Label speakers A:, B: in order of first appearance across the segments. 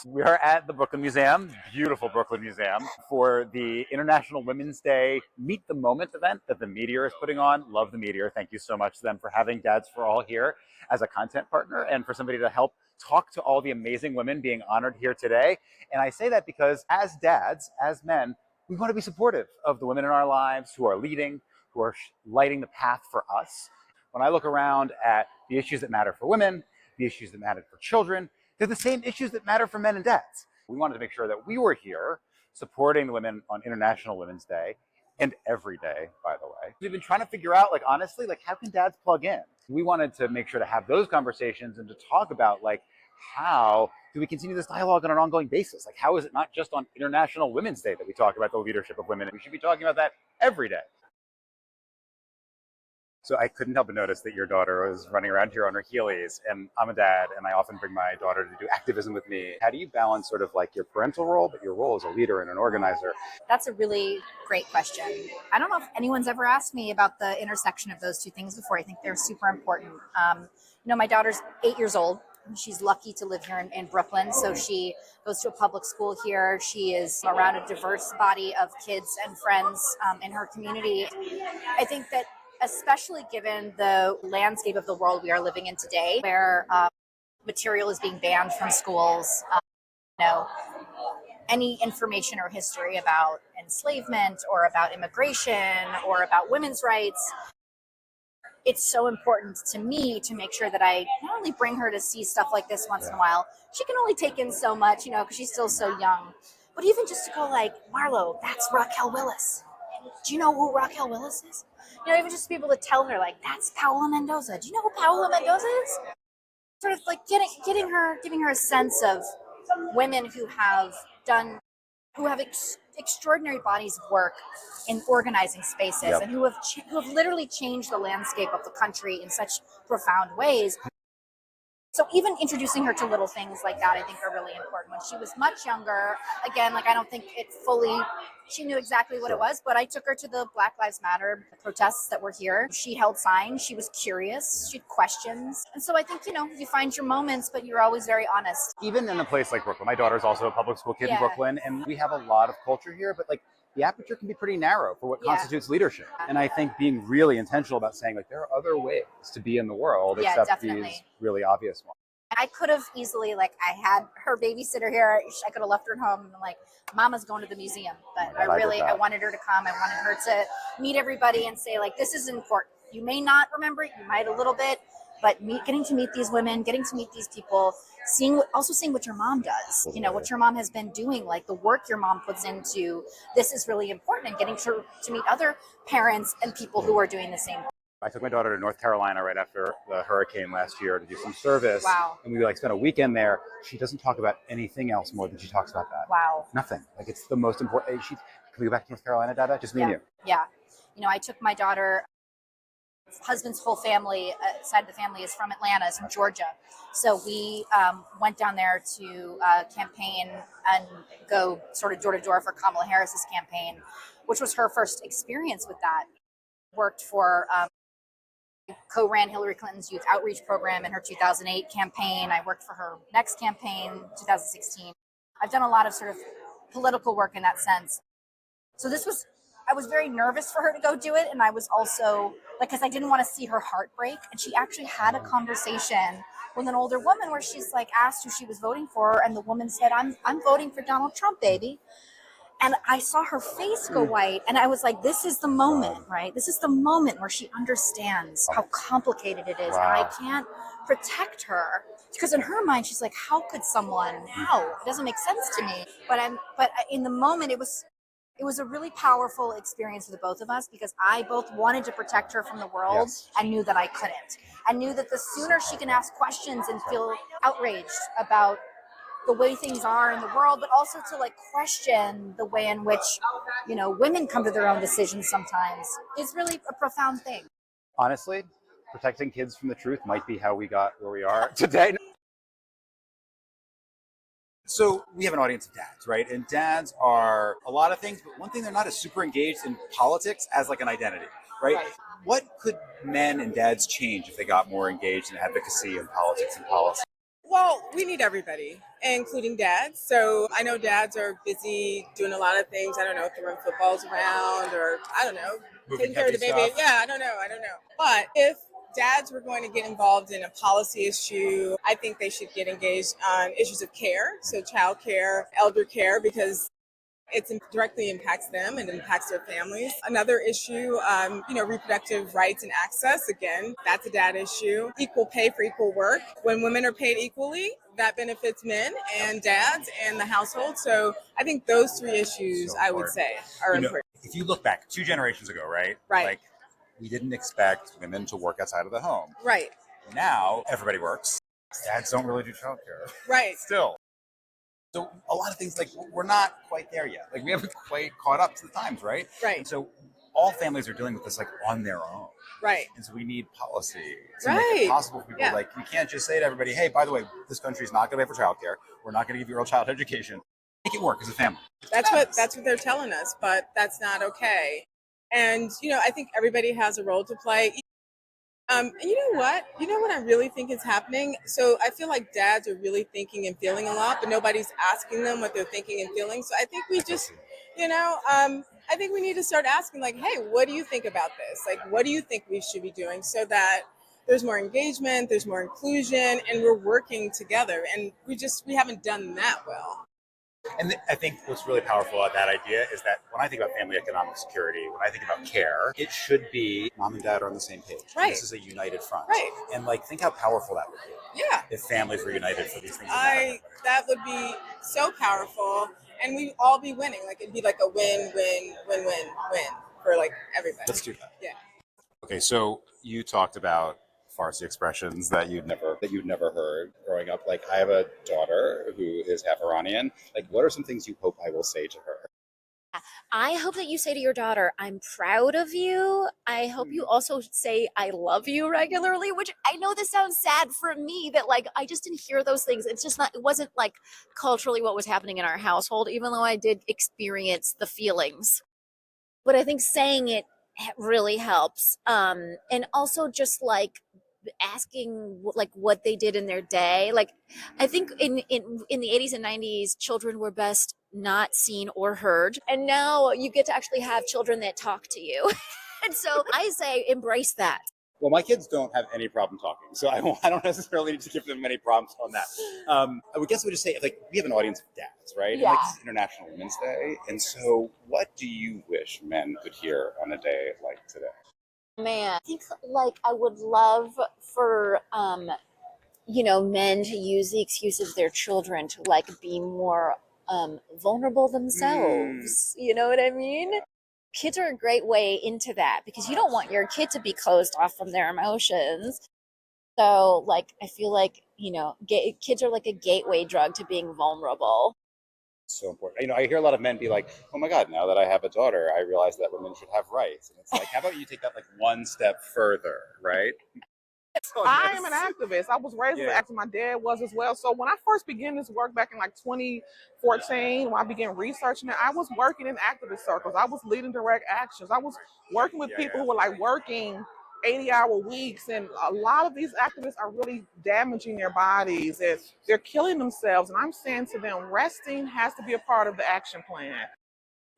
A: We are at the Brooklyn Museum, beautiful Brooklyn Museum, for the International Women's Day Meet the Moment event that the Meteor is putting on. Love the Meteor. Thank you so much to them for having Dads for All here as a content partner and for somebody to help talk to all the amazing women being honored here today. And I say that because as dads, as men, we want to be supportive of the women in our lives who are leading, who are lighting the path for us. When I look around at the issues that matter for women, the issues that matter for children, they're the same issues that matter for men and dads. We wanted to make sure that we were here supporting the women on International Women's Day and every day, by the way. We've been trying to figure out, honestly, how can dads plug in? We wanted to make sure to have those conversations and to talk about, how do we continue this dialogue on an ongoing basis? How is it not just on International Women's Day that we talk about the leadership of women? We should be talking about that every day. So I couldn't help but notice that your daughter was running around here on her Heelys, and I'm a dad, and I often bring my daughter to do activism with me. How do you balance sort of your parental role, but your role as a leader and an organizer?
B: That's a really great question. I don't know if anyone's ever asked me about the intersection of those two things before. I think they're super important. My daughter's 8 years old. She's lucky to live here in Brooklyn, so she goes to a public school here. She is around a diverse body of kids and friends in her community. I think that especially given the landscape of the world we are living in today, where material is being banned from schools, any information or history about enslavement or about immigration or about women's rights, it's so important to me to make sure that I not only bring her to see stuff like this once in a while. She can only take in so much, because she's still so young. But even just to go Marlo, that's Raquel Willis. Do you know who Raquel Willis is? Even just to be able to tell her, that's Paola Mendoza. Do you know who Paola Mendoza is? Sort of giving her a sense of women who have extraordinary bodies of work in organizing spaces, yep, and who have literally changed the landscape of the country in such profound ways. So even introducing her to little things like that, I think, are really important. When she was much younger, again, I don't think she knew exactly what it was, but I took her to the Black Lives Matter protests that were here. She held signs. She was curious. She had questions. And so I think, you find your moments, but you're always very honest.
A: Even in a place like Brooklyn, my daughter's also a public school kid in Brooklyn, and we have a lot of culture here, but the aperture can be pretty narrow for what constitutes leadership. And I think being really intentional about saying there are other ways to be in the world except these really obvious ones.
B: I could have easily, I had her babysitter here. I could have left her at home and Mama's going to the museum. But I wanted her to come. I wanted her to meet everybody and say, this is important. You may not remember it, you might a little bit, but getting to meet these women, getting to meet these people, seeing what your mom does, what your mom has been doing, the work your mom puts into this is really important, and getting to meet other parents and people who are doing the same.
A: I took my daughter to North Carolina right after the hurricane last year to do some service.
B: Wow.
A: And we spent a weekend there. She doesn't talk about anything else more than she talks about that.
B: Wow.
A: Nothing. It's the most important. Can we go back to North Carolina, Dada? Just me and you.
B: Yeah. I took my daughter. Husband's whole family, side of the family, is from Atlanta, is from Georgia. So we went down there to campaign and go sort of door to door for Kamala Harris's campaign, which was her first experience with that. Worked for, co-ran Hillary Clinton's youth outreach program in her 2008 campaign. I worked for her next campaign, 2016. I've done a lot of sort of political work in that sense. So I was very nervous for her to go do it. And I was also, because I didn't want to see her heart break. And she actually had a conversation with an older woman where she's asked who she was voting for. And the woman said, I'm voting for Donald Trump, baby. And I saw her face go white. And I was like, this is the moment, right? This is the moment where she understands how complicated it is. Wow. And I can't protect her. Because in her mind, she's like, how could someone? How? It doesn't make sense to me. But in the moment, it was a really powerful experience for the both of us, because I both wanted to protect her from the world and knew that I couldn't. And knew that the sooner she can ask questions and feel outraged about the way things are in the world, but also to question the way in which, women come to their own decisions sometimes, is really a profound thing.
A: Honestly, protecting kids from the truth might be how we got where we are today. So we have an audience of dads, right? And dads are a lot of things, but one thing they're not is super engaged in politics as an identity, right? What could men and dads change if they got more engaged in advocacy and politics and policy?
C: Well, we need everybody, including dads. So I know dads are busy doing a lot of things. I don't know, throwing footballs around, or I don't know,
A: Moving
C: taking care of the
A: heavy
C: baby.
A: stuff.
C: Yeah, I don't know. But if dads were going to get involved in a policy issue, I think they should get engaged on issues of care, so child care, elder care, because it directly impacts them and impacts their families. Another issue, reproductive rights and access. Again, that's a dad issue. Equal pay for equal work. When women are paid equally, that benefits men and dads and the household. So I think those three issues,
A: So
C: I would
A: important.
C: say, are
A: You know,
C: important.
A: if you look back 2 generations ago, right?
C: Right.
A: Like, we didn't expect women to work outside of the home.
C: Right.
A: Now everybody works. Dads don't really do childcare.
C: Right.
A: Still. So a lot of things, like, we're not quite there yet. Like, we haven't quite caught up to the times, right?
C: Right.
A: And so all families are dealing with this, like, on their own.
C: Right.
A: And so we need policy to make
C: Right.
A: it possible for people.
C: Yeah.
A: Like, we can't just say to everybody, hey, by the way, this country's not going to pay for childcare. We're not going to give you early child education. Make it work as a family.
C: That's what they're telling us, but that's not okay. And I think everybody has a role to play. And you know what? You know what I really think is happening? So I feel like dads are really thinking and feeling a lot, but nobody's asking them what they're thinking and feeling. So I think we just, I think we need to start asking, like, hey, what do you think about this? Like, what do you think we should be doing so that there's more engagement, there's more inclusion, and we're working together. And we haven't done that well.
A: And I think what's really powerful about that idea is that when I think about family economic security, when I think about care, it should be mom and dad are on the same page.
C: Right.
A: This is a united front.
C: Right.
A: And like, think how powerful that would be.
C: Yeah.
A: If families were united for these things.
C: That would be so powerful, and we'd all be winning. Like, it'd be like a win, win, win, win, win for like everybody.
A: Let's do that.
C: Yeah.
A: Okay, so you talked about Farsi expressions that you'd never heard growing up. Like, I have a daughter who is half Iranian. Like, what are some things you hope I will say to her?
D: I hope that you say to your daughter, I'm proud of you. I hope you also say, I love you regularly, which I know this sounds sad for me that like, I just didn't hear those things. It's just not, it wasn't like culturally what was happening in our household, even though I did experience the feelings. But I think saying it really helps. And also just like asking like what they did in their day. Like, I think in the 80s and 90s, children were best not seen or heard. And now you get to actually have children that talk to you. And so I say embrace that.
A: Well, my kids don't have any problem talking, so I don't necessarily need to give them any prompts on that. I would guess I would just say, like, we have an audience of dads, right?
D: Yeah.
A: And, like, this is International Women's Day, and so what do you wish men could hear on a day like today?
D: Man, I think like I would love for men to use the excuse of their children to like be more vulnerable themselves. You know what I mean? Kids are a great way into that because you don't want your kid to be closed off from their emotions. So like I feel like kids are like a gateway drug to being vulnerable.
A: So important. I hear a lot of men be like, oh my God, now that I have a daughter, I realize that women should have rights. And it's like, how about you take that like one step further, right?
E: I am an activist. I was raised as an activist. My dad was as well. So when I first began this work back in like 2014, when I began researching it, I was working in activist circles. I was leading direct actions. I was working with people who were like working 80-hour weeks, and a lot of these activists are really damaging their bodies and they're killing themselves. And I'm saying to them, resting has to be a part of the action plan.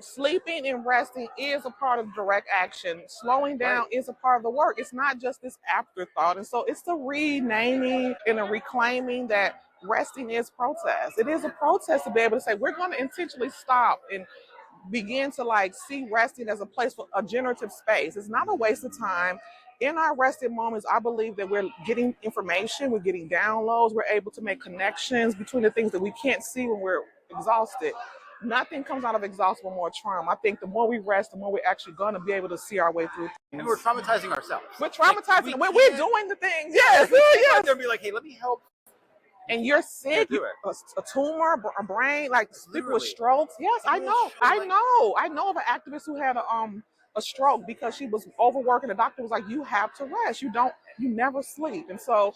E: Sleeping and resting is a part of direct action. Slowing down is a part of the work. It's not just this afterthought. And so it's the renaming and the reclaiming that resting is protest. It is a protest to be able to say, we're going to intentionally stop and begin to like see resting as a place for a generative space. It's not a waste of time. In our resting moments, I believe that we're getting information, we're getting downloads, we're able to make connections between the things that we can't see when we're exhausted. Nothing comes out of exhaustion more trauma. I think the more we rest, the more we're actually going to be able to see our way through things.
A: And we're traumatizing ourselves.
E: We're traumatizing.
A: Like,
E: we're doing the things. Yes.
A: Yes. They'll be like, hey, let me help.
E: And you're sick, a tumor, a brain, like people with strokes. Yes, I know. I know of an activist who had a stroke because she was overworking. The doctor was like, you have to rest. You don't you never sleep. And so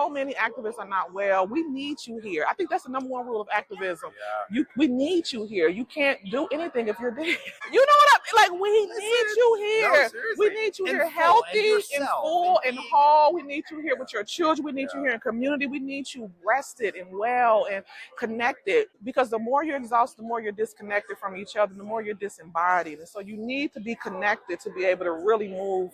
E: many activists are not well. We need you here. I think that's the number one rule of activism. We need you here. You can't do anything if you're dead. You know what I mean? Like, we need you here. We need you here healthy and full and whole. We need you here with your children. We need you here in community. We need you rested and well and connected, because the more you're exhausted, the more you're disconnected from each other, the more you're disembodied. And so you need to be connected to be able to really move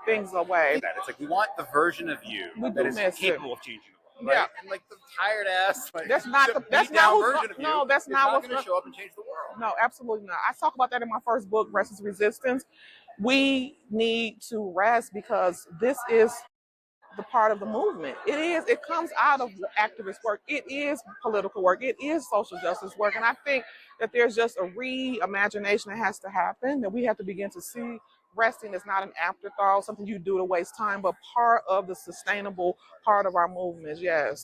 E: things away.
A: It's like we want the version of you that is capable of changing the world. Right?
E: Yeah.
A: And like the tired ass, like,
E: that's not
A: version of you.
E: No, that's not what's
A: going to show up and change the world.
E: No, absolutely not. I talk about that in my first book, Rest is Resistance. We need to rest because this is the part of the movement. It comes out of activist work. It is political work. It is social justice work. And I think that there's just a reimagination that has to happen, that we have to begin to see resting is not an afterthought, something you do to waste time, but part of the sustainable part of our movement. Yes.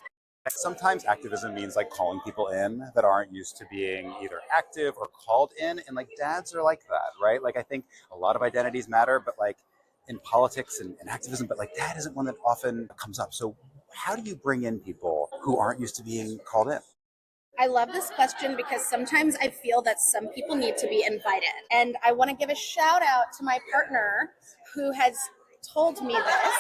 A: Sometimes activism means like calling people in that aren't used to being either active or called in. And like dads are like that, right? Like I think a lot of identities matter, but like in politics and activism, but like dad isn't one that often comes up. So how do you bring in people who aren't used to being called in?
B: I love this question because sometimes I feel that some people need to be invited. And I want to give a shout out to my partner who has told me this,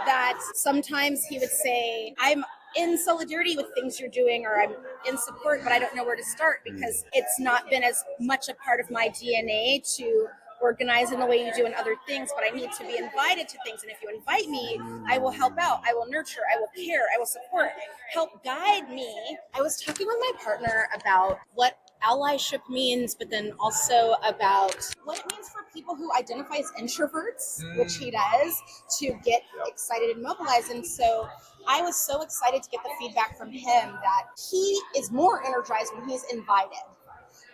B: that sometimes he would say, I'm in solidarity with things you're doing, or I'm in support, but I don't know where to start because it's not been as much a part of my DNA to organize in the way you do in other things, but I need to be invited to things. And if you invite me, I will help out, I will nurture, I will care, I will support, help guide me. I was talking with my partner about what allyship means, but then also about what it means for people who identify as introverts, which he does, to get excited and mobilized. And so I was so excited to get the feedback from him that he is more energized when he's invited,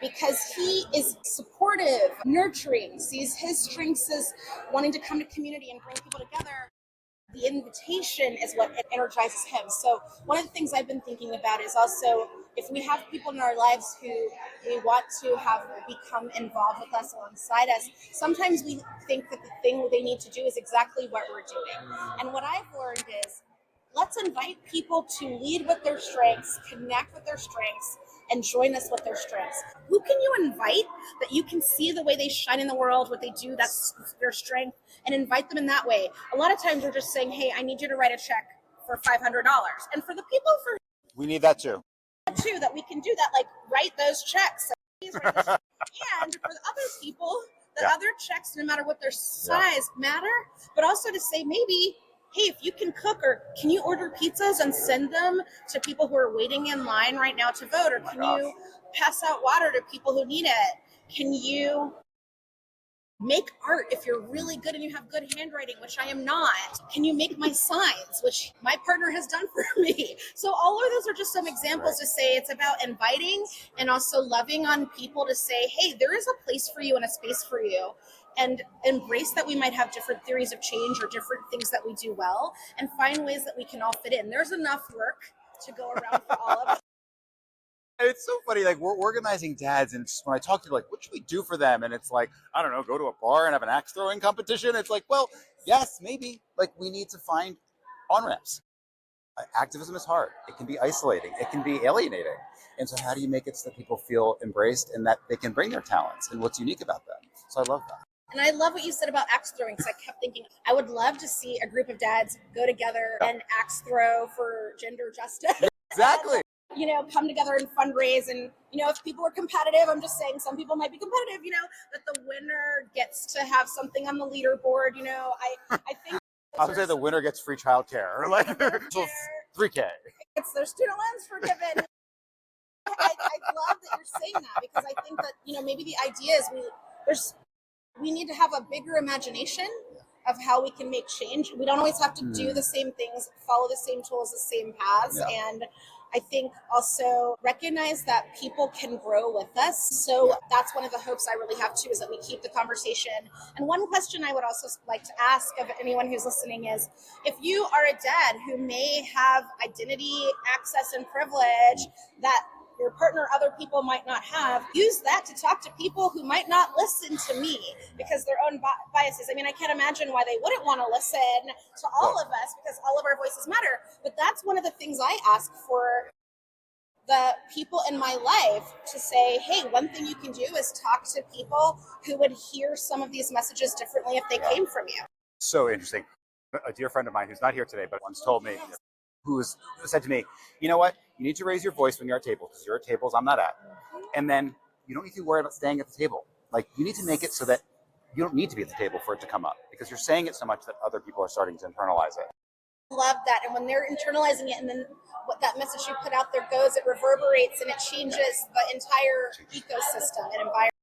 B: because he is supportive, nurturing, sees his strengths as wanting to come to community and bring people together. The invitation is what energizes him. So one of the things I've been thinking about is also, if we have people in our lives who we want to have become involved with us alongside us, sometimes we think that the thing they need to do is exactly what we're doing. And what I've learned is, let's invite people to lead with their strengths, connect with their strengths, and join us with their strengths. Who can you invite that you can see the way they shine in the world, what they do, that's their strength, and invite them in that way? A lot of times we're just saying, hey, I need you to write a check for $500. And for the people
A: we need that too,
B: that we can do that, like write those checks. And for the other people, the other checks, no matter what their size, matter, but also to say maybe, hey, if you can cook, or can you order pizzas and send them to people who are waiting in line right now to vote? Or can you pass out water to people who need it? Can you make art if you're really good and you have good handwriting, which I am not? Can you make my signs, which my partner has done for me? So all of those are just some examples to say it's about inviting and also loving on people to say, hey, there is a place for you and a space for you. And embrace that we might have different theories of change or different things that we do well, and find ways that we can all fit in. There's enough work to go around for all of us.
A: It's so funny, like we're organizing dads, and when I talk to like, what should we do for them? And it's like, I don't know, go to a bar and have an axe throwing competition. It's like, well, yes, maybe. Like we need to find on-ramps. Activism is hard. It can be isolating. It can be alienating. And so how do you make it so that people feel embraced and that they can bring their talents and what's unique about them? So I love that.
B: And I love what you said about axe throwing, because I kept thinking, I would love to see a group of dads go together and axe throw for gender justice.
A: Exactly.
B: And, come together and fundraise. And, if people are competitive, I'm just saying some people might be competitive, that the winner gets to have something on the leaderboard. I think
A: I would say the winner gets free childcare, or like $3K.
B: It's their student loans forgiven. I love that you're saying that, because I think that, maybe the idea is we need to have a bigger imagination of how we can make change. We don't always have to do the same things, follow the same tools, the same paths. Yeah. And I think also recognize that people can grow with us. So that's one of the hopes I really have too, is that we keep the conversation. And one question I would also like to ask of anyone who's listening is, if you are a dad who may have identity, access, and privilege that
F: your partner other people might not have. Use that to talk to people who might not listen to me because their own biases. I mean, I can't imagine why they wouldn't want to listen to all of us because all of our voices matter. But that's one of the things I ask for the people in my life to say, hey, one thing you can do is talk to people who would hear some of these messages differently if they came from you.
A: So interesting. A dear friend of mine who's not here today, but once told me, who said to me, you know what? You need to raise your voice when you're at tables because you're at tables I'm not at. And then you don't need to worry about staying at the table. Like, you need to make it so that you don't need to be at the table for it to come up because you're saying it so much that other people are starting to internalize it.
F: Love that. And when they're internalizing it and then what that message you put out there goes, it reverberates and it changes the entire ecosystem and environment.